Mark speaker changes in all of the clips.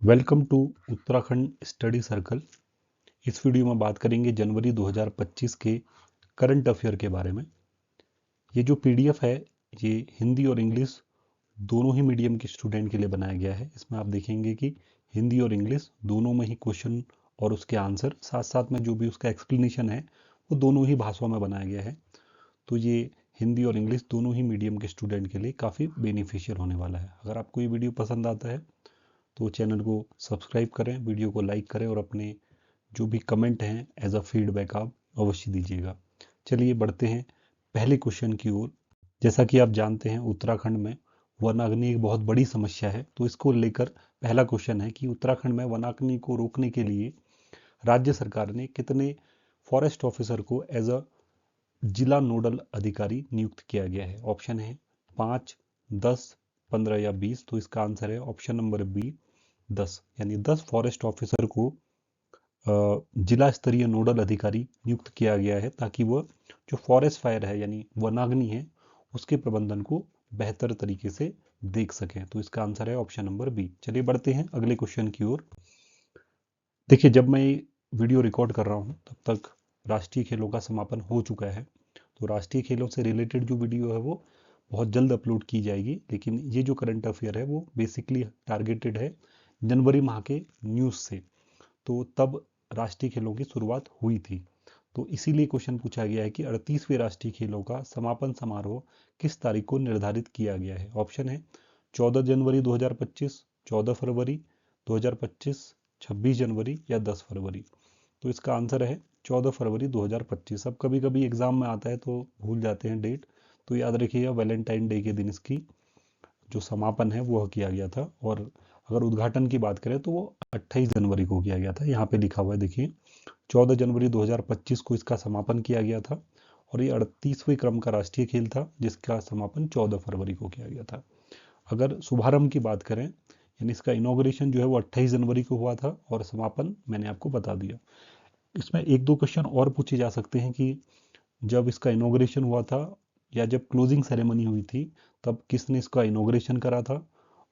Speaker 1: Welcome to Uttarakhand study circle. इस video में बात करेंगे जनवरी 2025 के करंट अफेयर के बारे में। ये जो पीडीएफ है ये हिंदी और इंग्लिश दोनों ही मीडियम के स्टूडेंट के लिए बनाया गया है। इसमें आप देखेंगे कि हिंदी और इंग्लिश दोनों में ही क्वेश्चन और उसके आंसर साथ साथ में जो भी उसका एक्सप्लेनेशन है वो दोनों ही भाषाओं में बनाया गया है। तो ये हिंदी और इंग्लिश दोनों ही मीडियम के स्टूडेंट के लिए काफ़ी बेनिफिशियल होने वाला है। अगर आपको ये वीडियो पसंद आता है तो चैनल को सब्सक्राइब करें, वीडियो को लाइक करें और अपने जो भी कमेंट हैं एज अ फीडबैक आप अवश्य दीजिएगा। चलिए बढ़ते हैं पहले क्वेश्चन की ओर। जैसा कि आप जानते हैं उत्तराखंड में वनाग्नि एक बहुत बड़ी समस्या है, तो इसको लेकर पहला क्वेश्चन है कि उत्तराखंड में वनाग्नि को रोकने के लिए राज्य सरकार ने कितने फॉरेस्ट ऑफिसर को एज अ जिला नोडल अधिकारी नियुक्त किया गया है। ऑप्शन है 5, 10, 15 या 20। तो इसका आंसर है ऑप्शन नंबर बी 10, यानी 10 फॉरेस्ट ऑफिसर को जिला स्तरीय नोडल अधिकारी नियुक्त किया गया है ताकि वह जो फॉरेस्ट फायर है यानी वनाग्नि है उसके प्रबंधन को बेहतर तरीके से देख सकें। तो इसका आंसर है ऑप्शन नंबर बी। चलिए बढ़ते हैं अगले क्वेश्चन की ओर। देखिए, जब मैं वीडियो रिकॉर्ड कर रहा हूँ तब तक राष्ट्रीय खेलों का समापन हो चुका है। तो राष्ट्रीय खेलों से रिलेटेड जो वीडियो है वो बहुत जल्द अपलोड की जाएगी, लेकिन ये जो करंट अफेयर है वो बेसिकली टारगेटेड है जनवरी माह के न्यूज़ से। तो तब राष्ट्रीय खेलों की शुरुआत हुई थी। तो इसीलिए क्वेश्चन पूछा गया है कि 38वें राष्ट्रीय खेलों का समापन समारोह किस तारीख को निर्धारित किया गया है। ऑप्शन है 14 जनवरी 2025, 14 फरवरी 2025, 26 जनवरी या 10 फरवरी। तो इसका आंसर है 14 फरवरी 2025। अब कभी कभी एग्जाम में आता है तो भूल जाते हैं डेट, तो याद रखिएगा वैलेंटाइन डे के दिन इसकी जो समापन है वह किया गया था। और अगर उद्घाटन की बात करें तो वो 28 जनवरी को किया गया था। यहाँ पे लिखा हुआ है देखिए, 14 जनवरी 2025 को इसका समापन किया गया था और ये 38वें क्रम का राष्ट्रीय खेल था जिसका समापन 14 फरवरी को किया गया था। अगर शुभारंभ की बात करें यानी इसका इनॉग्रेशन जो है वो 28 जनवरी को हुआ था और समापन मैंने आपको बता दिया। इसमें एक दो क्वेश्चन और पूछे जा सकते हैं कि जब इसका इनॉग्रेशन हुआ था या जब क्लोजिंग सेरेमनी हुई थी तब किसने इसका इनॉग्रेशन करा था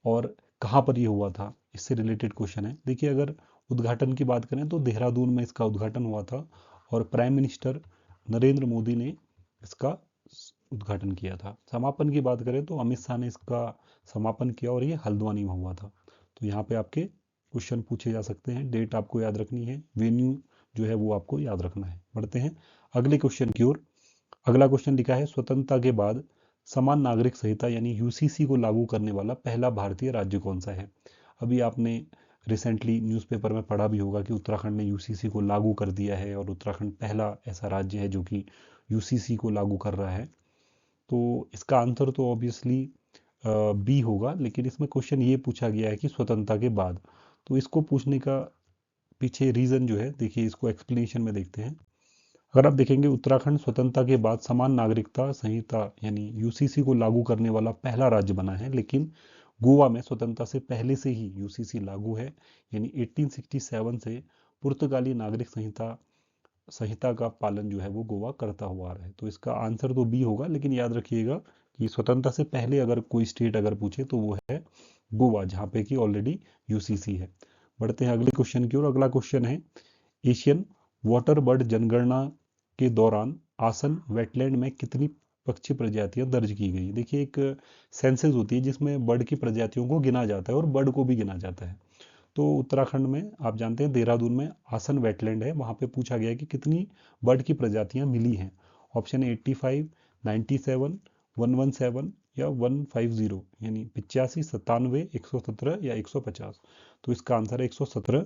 Speaker 1: और कहाँ पर ये हुआ था, इससे रिलेटेड क्वेश्चन है। देखिए, अगर उद्घाटन की बात करें तो देहरादून में इसका उद्घाटन हुआ था और प्राइम मिनिस्टर नरेंद्र मोदी ने इसका उद्घाटन किया था। समापन की बात करें तो अमित शाह ने इसका समापन किया और ये हल्द्वानी में हुआ था। तो यहाँ पे आपके क्वेश्चन पूछे जा सकते हैं, डेट आपको याद रखनी है, वेन्यू जो है वो आपको याद रखना है। बढ़ते हैं अगले क्वेश्चन की ओर। अगला क्वेश्चन लिखा है स्वतंत्रता के बाद समान नागरिक संहिता यानी यूसीसी को लागू करने वाला पहला भारतीय राज्य कौन सा है। अभी आपने रिसेंटली न्यूज़पेपर में पढ़ा भी होगा कि उत्तराखंड ने यूसीसी को लागू कर दिया है और उत्तराखंड पहला ऐसा राज्य है जो कि यूसीसी को लागू कर रहा है। तो इसका आंसर तो ऑब्वियसली बी होगा, लेकिन इसमें क्वेश्चन ये पूछा गया है कि स्वतंत्रता के बाद। तो इसको पूछने का पीछे रीज़न जो है, देखिए इसको एक्सप्लेनेशन में देखते हैं। अगर आप देखेंगे उत्तराखंड स्वतंत्रता के बाद समान नागरिकता संहिता यानी यूसीसी को लागू करने वाला पहला राज्य बना है, लेकिन गोवा में स्वतंत्रता से पहले से ही यूसीसी लागू है। यानी 1867 से पुर्तगाली नागरिक संहिता संहिता का पालन जो है वो गोवा करता हुआ आ रहा है। तो इसका आंसर तो बी होगा, लेकिन याद रखिएगा कि स्वतंत्रता से पहले अगर कोई स्टेट अगर पूछे तो वो है गोवा, जहाँ पे कि ऑलरेडी यूसीसी है। बढ़ते हैं अगले क्वेश्चन की ओर। अगला क्वेश्चन है एशियन वाटर बर्ड जनगणना के दौरान आसन वेटलैंड में कितनी पक्षी प्रजातियां दर्ज की गई। देखिए, एक सेंसस होती है जिसमें बर्ड की प्रजातियों को गिना जाता है और बर्ड को भी गिना जाता है। तो उत्तराखंड में आप जानते हैं देहरादून में आसन वेटलैंड है, वहाँ पे पूछा गया है कि कितनी बर्ड की प्रजातियां मिली हैं। ऑप्शन है 85, 97, 117 या 150, यानी 85, 97, 117 या 150। तो इसका आंसर है 117।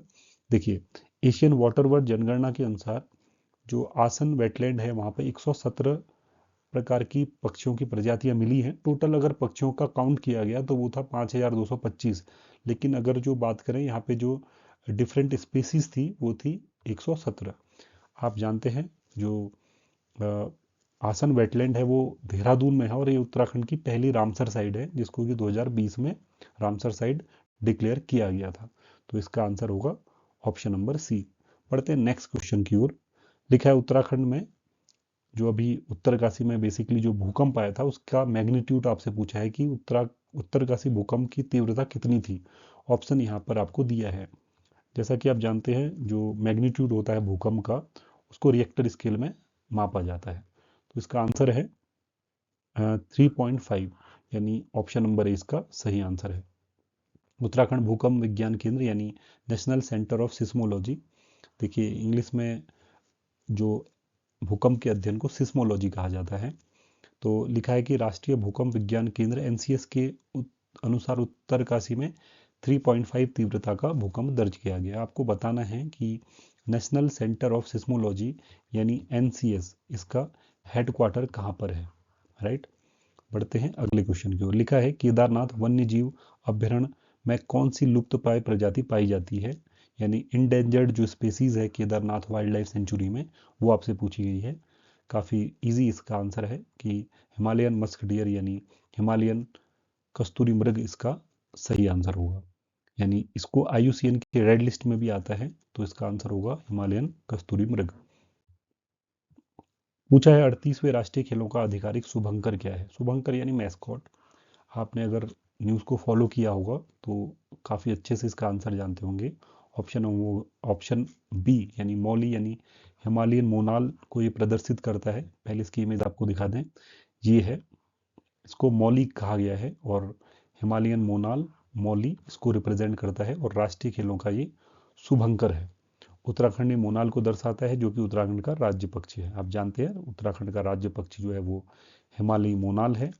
Speaker 1: देखिए, एशियन वाटर बर्ड जनगणना के अनुसार जो आसन वेटलैंड है वहाँ पे 117 प्रकार की पक्षियों की प्रजातियां मिली हैं। टोटल अगर पक्षियों का काउंट किया गया तो वो था 5225, लेकिन अगर जो बात करें यहाँ पे जो डिफरेंट स्पीसीज थी वो थी 117। आप जानते हैं जो अ, आसन वेटलैंड है वो देहरादून में है और ये उत्तराखंड की पहली रामसर साइट है जिसको कि 2020 में रामसर साइट डिक्लेयर किया गया था। तो इसका आंसर होगा ऑप्शन नंबर सी। पढ़ते हैं नेक्स्ट क्वेश्चन की ओर। लिखा है उत्तराखंड में जो अभी उत्तरकाशी में बेसिकली जो भूकंप आया था उसका मैग्नीट्यूड आपसे पूछा है कि उत्तरकाशी भूकंप की तीव्रता कितनी थी। ऑप्शन यहाँ पर आपको दिया है। जैसा कि आप जानते हैं, जो मैग्नीट्यूड होता है भूकंप का, उसको रिएक्टर स्केल में मापा जाता है। तो इसका आंसर है 3.5, यानी ऑप्शन नंबर ए इसका सही आंसर है। उत्तराखंड भूकंप विज्ञान केंद्र यानी नेशनल सेंटर ऑफ सिस्मोलॉजी, देखिए इंग्लिश में जो भूकंप के अध्ययन को सिस्मोलॉजी कहा जाता है। तो लिखा है कि राष्ट्रीय भूकंप विज्ञान केंद्र एनसीएस के अनुसार उत्तरकाशी में 3.5 तीव्रता का भूकंप दर्ज किया गया। आपको बताना है कि नेशनल सेंटर ऑफ सिस्मोलॉजी यानी एनसीएस, इसका हेडक्वार्टर कहाँ पर है, राइट। बढ़ते हैं अगले क्वेश्चन की ओर। लिखा है केदारनाथ वन्य जीव अभ्यारण्य में कौन सी लुप्तप्राय प्रजाति पाई जाती है, यानी इंडेंजर्ड जो स्पेसीज है केदारनाथ वाइल्ड लाइफ सेंचुरी में, वो आपसे पूछी गई है। काफ़ी इजी इसका आंसर है कि हिमालयन मस्क डियर यानी हिमालयन कस्तूरी मृग इसका सही आंसर होगा, यानी इसको IUCN की रेड लिस्ट में भी आता है, तो इसका आंसर होगा हिमालयन कस्तूरी मृग। पूछा है 38वें राष्ट्रीय खेलों का आधिकारिक शुभंकर क्या है। शुभंकर यानी मैस्कॉट। आपने अगर न्यूज़ को फॉलो किया होगा तो काफ़ी अच्छे से इसका आंसर जानते होंगे। ऑप्शन बी यानी मौली यानी हिमालयन मोनाल को ये प्रदर्शित करता है। पहले इसकी इमेज आपको दिखा दें, ये है, इसको मौली कहा गया है और हिमालयन मोनाल मौली इसको रिप्रेजेंट करता है और राष्ट्रीय खेलों का ये शुभंकर है। उत्तराखंडी मोनाल को दर्शाता है जो कि उत्तराखंड का राज्य पक्षी है। आप जानते हैं उत्तराखंड का राज्य पक्षी जो है वो हिमालयी मोनाल है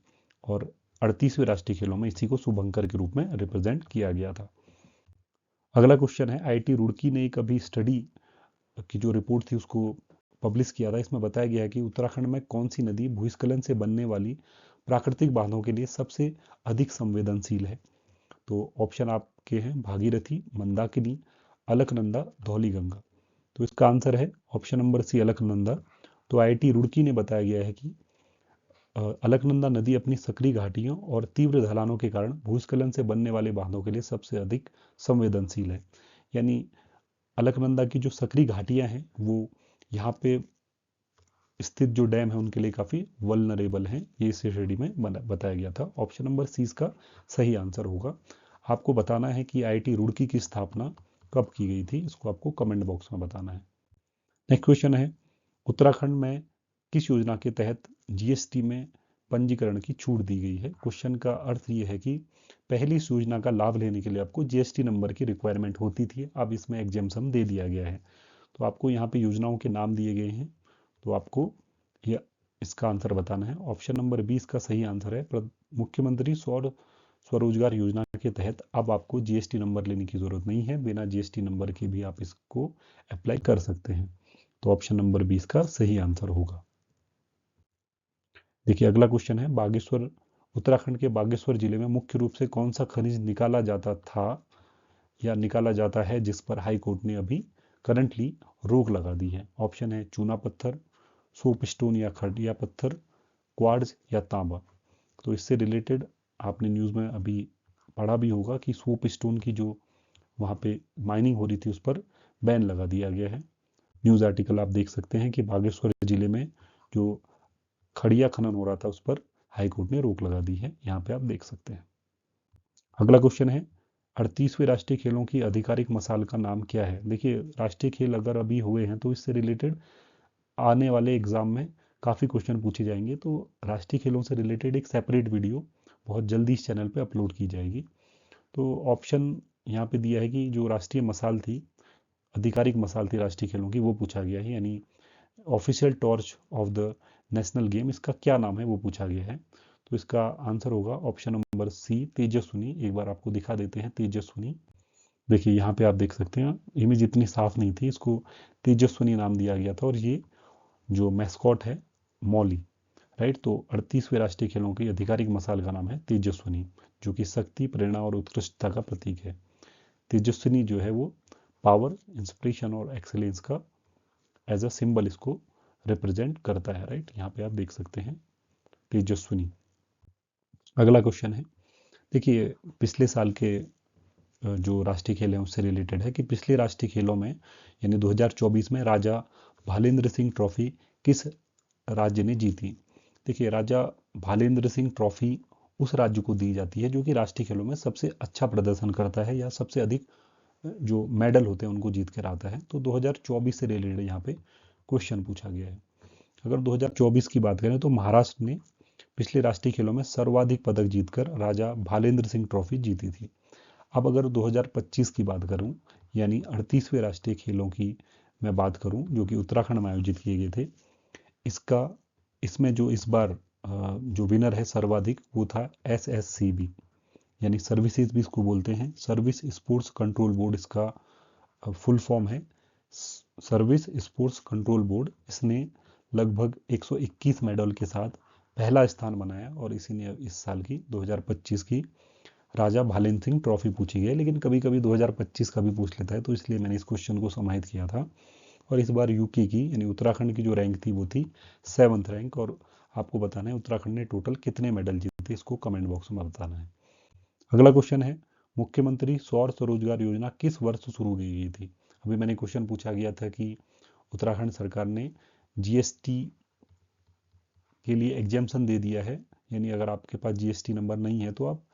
Speaker 1: और 38वें राष्ट्रीय खेलों में इसी को शुभंकर के रूप में रिप्रेजेंट किया गया था। अगला क्वेश्चन है, IIT रुड़की ने एक अभी स्टडी की जो रिपोर्ट थी उसको पब्लिश किया था। इसमें बताया गया है कि उत्तराखंड में कौन सी नदी भूस्खलन से बनने वाली प्राकृतिक बांधों के लिए सबसे अधिक संवेदनशील है। तो ऑप्शन आपके हैं भागीरथी, मंदाकिनी, अलकनंदा, धौलीगंगा। तो इसका आंसर है ऑप्शन नंबर सी अलकनंदा। तो IIT रुड़की ने बताया गया है कि अलकनंदा नदी अपनी सकरी घाटियों और तीव्र ढलानों के कारण भूस्खलन से बनने वाले बांधों के लिए सबसे अधिक संवेदनशील है। यानी अलकनंदा की जो सकरी घाटियां हैं वो यहाँ पे स्थित जो डैम है उनके लिए काफ़ी वल्नरेबल हैं, ये इस स्टडी में बताया गया था। ऑप्शन नंबर सी इसका सही आंसर होगा। आपको बताना है कि IIT रुड़की की स्थापना कब की गई थी, इसको आपको कमेंट बॉक्स में बताना है। नेक्स्ट क्वेश्चन है, उत्तराखंड में किस योजना के तहत GST में पंजीकरण की छूट दी गई है। क्वेश्चन का अर्थ ये है कि पहली इस योजना का लाभ लेने के लिए आपको GST नंबर की रिक्वायरमेंट होती थी, अब इसमें एग्जेम्पशन दे दिया गया है। तो आपको यहाँ पे योजनाओं के नाम दिए गए हैं, तो आपको ये इसका आंसर बताना है। ऑप्शन नंबर बी इसका सही आंसर है। मुख्यमंत्री स्वरोजगार योजना के तहत अब आपको GST नंबर लेने की जरूरत नहीं है, बिना GST नंबर के भी आप इसको अप्लाई कर सकते हैं। तो ऑप्शन नंबर 20 का सही आंसर होगा। देखिए अगला क्वेश्चन है, बागेश्वर, उत्तराखंड के बागेश्वर जिले में मुख्य रूप से कौन सा खनिज निकाला जाता था या निकाला जाता है जिस पर हाई कोर्ट ने अभी करंटली रोक लगा दी है। ऑप्शन है चूना पत्थर, सोपस्टोन या खड़िया पत्थर, क्वार्ट्ज या तांबा। तो इससे रिलेटेड आपने न्यूज़ में अभी पढ़ा भी होगा कि सोपस्टोन की जो वहाँ पे माइनिंग हो रही थी उस पर बैन लगा दिया गया है। न्यूज़ आर्टिकल आप देख सकते हैं कि बागेश्वर जिले में जो खड़िया खनन हो रहा था उस पर हाईकोर्ट ने रोक लगा दी है, यहाँ पे आप देख सकते हैं। अगला क्वेश्चन है, 38वें राष्ट्रीय खेलों की आधिकारिक मसाल का नाम क्या है। देखिए राष्ट्रीय खेल अगर अभी हुए हैं तो इससे रिलेटेड आने वाले एग्जाम में काफ़ी क्वेश्चन पूछे जाएंगे, तो राष्ट्रीय खेलों से रिलेटेड एक सेपरेट वीडियो बहुत जल्दी इस चैनल पे अपलोड की जाएगी। तो ऑप्शन यहाँ पे दिया है कि जो राष्ट्रीय मसाल थी, आधिकारिक मसाल थी राष्ट्रीय खेलों की, वो पूछा गया है, यानी official torch of the national game, इसका क्या नाम है वो पूछा गया है। तो इसका आंसर होगा ऑप्शन नंबर सी तेजस्विनी। एक बार आपको दिखा देते हैं तेजस्विनी। देखिए यहाँ पे आप देख सकते हैं, इमेज इतनी साफ नहीं थी, इसको तेजस्विनी नाम दिया गया था और ये जो मैस्कॉट है मौली, राइट। तो 38वें राष्ट्रीय खेलों की आधिकारिक मसाल का नाम है तेजस्विनी, जो कि शक्ति, प्रेरणा और उत्कृष्टता का प्रतीक है। तेजस्विनी जो है वो पावर, इंस्पिरेशन और एक्सेलेंस का एज अ सिंबल इसको रिप्रेजेंट करता है, राइट। यहाँ पे आप देख सकते हैं तेजस्विनी। अगला क्वेश्चन है, देखिए पिछले साल के जो राष्ट्रीय खेल हैं उससे रिलेटेड है कि पिछले राष्ट्रीय खेलों में यानी 2024 में राजा भालेंद्र सिंह ट्रॉफी किस राज्य ने जीती। देखिए राजा भालेंद्र सिंह ट्रॉफी उस राज्य को दी जाती है जो कि राष्ट्रीय खेलों में सबसे अच्छा प्रदर्शन करता है या सबसे अधिक जो मेडल होते हैं उनको जीत कर आता है। तो 2024 से रिलेटेड यहाँ पे क्वेश्चन पूछा गया है। अगर 2024 की बात करें तो महाराष्ट्र ने पिछले राष्ट्रीय खेलों में सर्वाधिक पदक जीतकर राजा भालेंद्र सिंह ट्रॉफी जीती थी। अब अगर 2025 की बात करूं, यानी 38वें राष्ट्रीय खेलों की मैं बात करूं जो कि उत्तराखंड में आयोजित किए गए थे, इसका इसमें जो इस बार जो विनर है सर्वाधिक वो था SSCB, यानी सर्विसेज भी इसको बोलते हैं, सर्विस स्पोर्ट्स कंट्रोल बोर्ड इसका फुल फॉर्म है। सर्विस स्पोर्ट्स कंट्रोल बोर्ड, इसने लगभग 121 मेडल के साथ पहला स्थान बनाया और इसी ने इस साल की 2025 की राजा भालेंद्र सिंह ट्रॉफी पूछी गई। लेकिन कभी कभी 2025 का भी पूछ लेता है, तो इसलिए मैंने इस क्वेश्चन को समाहित किया था। और इस बार यूके की यानी उत्तराखंड की जो रैंक थी वो थी 7th रैंक। और आपको बताना है उत्तराखंड ने टोटल कितने मेडल जीते, इसको कमेंट बॉक्स में बताना है। अगला क्वेश्चन है, मुख्यमंत्री सौर स्वरोजगार योजना किस वर्ष शुरू की गई थी? अभी मैंने क्वेश्चन पूछा गया था कि उत्तराखंड सरकार ने जीएसटी के लिए एग्जाम्पशन दे दिया है, यानी अगर आपके पास जीएसटी नंबर नहीं है तो आप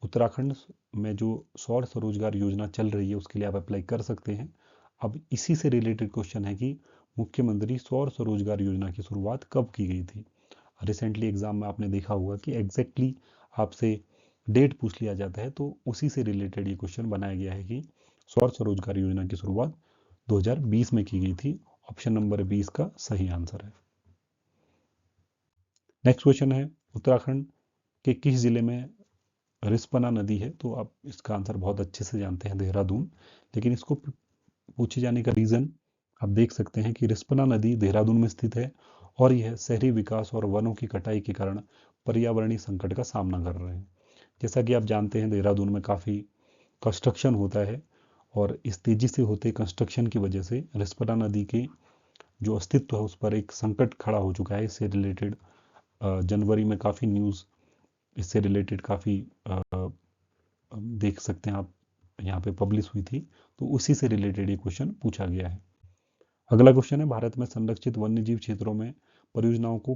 Speaker 1: उत्तराखंड में जो सौर स्वरोजगार योजना चल रही है उसके लिए आप अप्लाई कर सकते हैं। अब इसी से रिलेटेड क्वेश्चन है कि मुख्यमंत्री सौर स्वरोजगार योजना की शुरुआत कब की गई थी? रिसेंटली एग्जाम में आपने देखा होगा कि एग्जैक्टली आपसे डेट पूछ लिया जाता है, तो उसी से रिलेटेड ये क्वेश्चन बनाया गया है कि सौर स्वरोजगार योजना की शुरुआत 2020 में की गई थी। ऑप्शन नंबर 20 का सही आंसर है। नेक्स्ट क्वेश्चन है, उत्तराखंड के किस जिले में रिस्पना नदी है? तो आप इसका आंसर बहुत अच्छे से जानते हैं, देहरादून। लेकिन इसको पूछे जाने का रीज़न आप देख सकते हैं कि रिस्पना नदी देहरादून में स्थित है और यह शहरी विकास और वनों की कटाई के कारण पर्यावरणीय संकट का सामना कर रहे हैं। जैसा कि आप जानते हैं देहरादून में काफ़ी कंस्ट्रक्शन होता है और इस तेज़ी से होते कंस्ट्रक्शन की वजह से रिस्पना नदी के जो अस्तित्व है उस पर एक संकट खड़ा हो चुका है। इससे रिलेटेड जनवरी में काफ़ी न्यूज़ इससे रिलेटेड काफ़ी देख सकते हैं आप, यहाँ पे पब्लिश हुई थी। तो उसी से रिलेटेड ये क्वेश्चन पूछा गया है। अगला क्वेश्चन है, भारत में संरक्षित वन्यजीव क्षेत्रों में परियोजनाओं को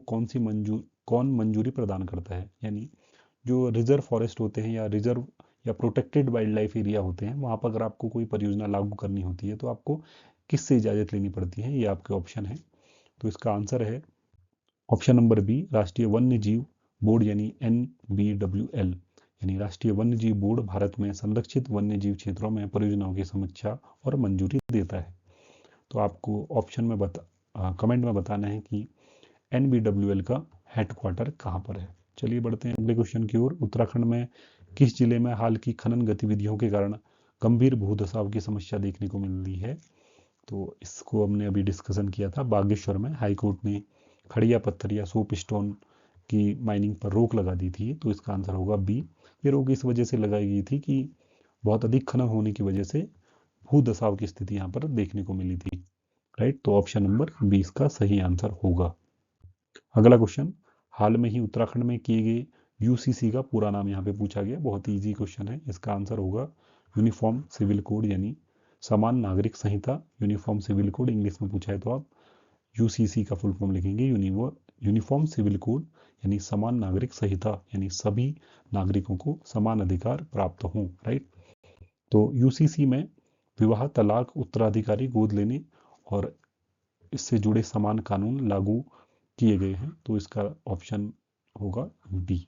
Speaker 1: कौन मंजूरी प्रदान करता है? यानी जो रिजर्व फॉरेस्ट होते हैं या रिजर्व या प्रोटेक्टेड वाइल्ड लाइफ एरिया होते हैं, वहाँ पर अगर आपको कोई परियोजना लागू करनी होती है तो आपको किससे इजाज़त लेनी पड़ती है? ये आपके ऑप्शन है। तो इसका आंसर है ऑप्शन नंबर बी, राष्ट्रीय वन्य जीव बोर्ड यानी NBWL, यानी राष्ट्रीय वन्य जीव बोर्ड भारत में संरक्षित वन्य जीव क्षेत्रों में परियोजनाओं की समीक्षा और मंजूरी देता है। तो आपको ऑप्शन में कमेंट में बताना है कि NBWL का हेडक्वार्टर कहाँ पर है। चलिए बढ़ते हैं अगले क्वेश्चन की ओर। उत्तराखंड में किस जिले में हाल की खनन गतिविधियों के कारण गंभीर भूधसाव की समस्या देखने को मिल रही है? तो इसको हमने अभी डिस्कशन किया था। बागेश्वर में हाईकोर्ट ने खड़िया पत्थर या सोप स्टोन की माइनिंग पर रोक लगा दी थी। तो इसका आंसर होगा बी। ये रोक इस वजह से लगाई गई थी कि बहुत अधिक खनन होने की वजह से भूधसाव की स्थिति यहाँ पर देखने को मिली थी। राइट, तो ऑप्शन नंबर 20 का सही आंसर होगा। अगला क्वेश्चन, हाल में ही उत्तराखंड में किए गए यूसीसी का पूरा नाम यहाँ पे पूछा गया। बहुत ही इजी क्वेश्चन है। इसका आंसर होगा यूनिफॉर्म सिविल कोड, यानी समान नागरिक संहिता। यूनिफॉर्म सिविल कोड इंग्लिश में पूछा है तो आप यूसीसी का फुल फॉर्म लिखेंगे, यूनिफॉर्म सिविल कोड, यानी समान नागरिक संहिता, यानी सभी नागरिकों को समान अधिकार प्राप्त हों। राइट, तो यूसीसी में विवाह, तलाक, उत्तराधिकारी, गोद लेने और इससे जुड़े समान कानून लागू किए गए हैं। तो इसका ऑप्शन होगा डी।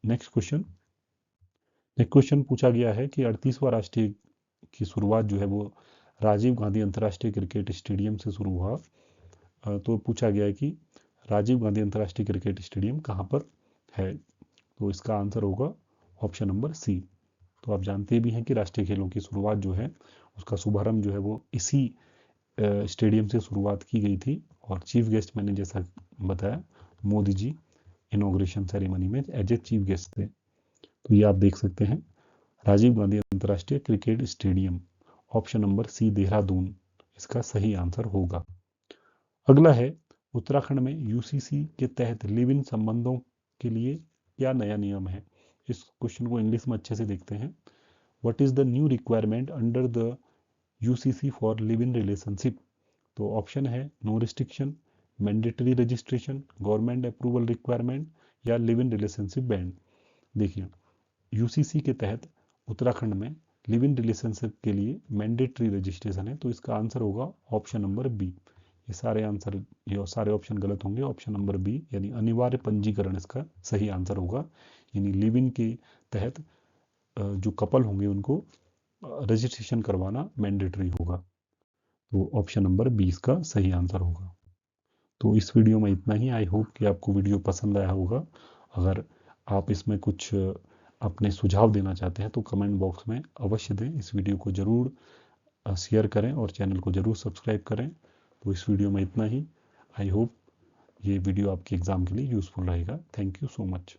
Speaker 1: नेक्स्ट क्वेश्चन पूछा गया है कि 38वां राष्ट्रीय की शुरुआत जो है वो राजीव गांधी अंतर्राष्ट्रीय क्रिकेट स्टेडियम से शुरू हुआ। तो पूछा गया है कि राजीव गांधी अंतर्राष्ट्रीय क्रिकेट स्टेडियम कहाँ पर है? तो इसका आंसर होगा ऑप्शन नंबर सी। तो आप जानते भी हैं कि राष्ट्रीय खेलों की शुरुआत जो है उसका शुभारंभ जो है वो इसी स्टेडियम से शुरुआत की गई थी और चीफ गेस्ट मैंने जैसा बताया मोदी जी इनॉग्रेशन सेरेमनी में एज ए चीफ गेस्ट थे। तो ये आप देख सकते हैं राजीव गांधी अंतर्राष्ट्रीय cricket stadium, option number C Dehradun इसका सही आंसर होगा। अगला है, उत्तराखंड में यूसीसी के तहत लिव इन संबंधों के लिए क्या नया नियम है? इस क्वेश्चन को इंग्लिश में अच्छे से देखते हैं। What is the new requirement under the UCC for live in relationship? तो ऑप्शन है no restriction, mandatory registration, government approval requirement या लिव इन रिलेशनशिप बैंड। देखिए, यूसीसी के तहत उत्तराखंड में लिव इन रिलेशनशिप के लिए मैंडेटरी रजिस्ट्रेशन है, तो इसका आंसर होगा ऑप्शन नंबर बी। ये सारे ऑप्शन गलत होंगे। ऑप्शन नंबर बी यानी अनिवार्य पंजीकरण इसका सही आंसर होगा। यानी लिव इन के तहत जो कपल होंगे उनको रजिस्ट्रेशन करवाना मैंडेटरी होगा। तो ऑप्शन नंबर 20 का सही आंसर होगा। तो इस वीडियो में इतना ही। आई होप कि आपको वीडियो पसंद आया होगा। अगर आप इसमें कुछ अपने सुझाव देना चाहते हैं तो कमेंट बॉक्स में अवश्य दें। इस वीडियो को ज़रूर शेयर करें और चैनल को ज़रूर सब्सक्राइब करें। तो इस वीडियो में इतना ही। आई होप ये वीडियो आपके एग्ज़ाम के लिए यूज़फुल रहेगा। Thank you so much.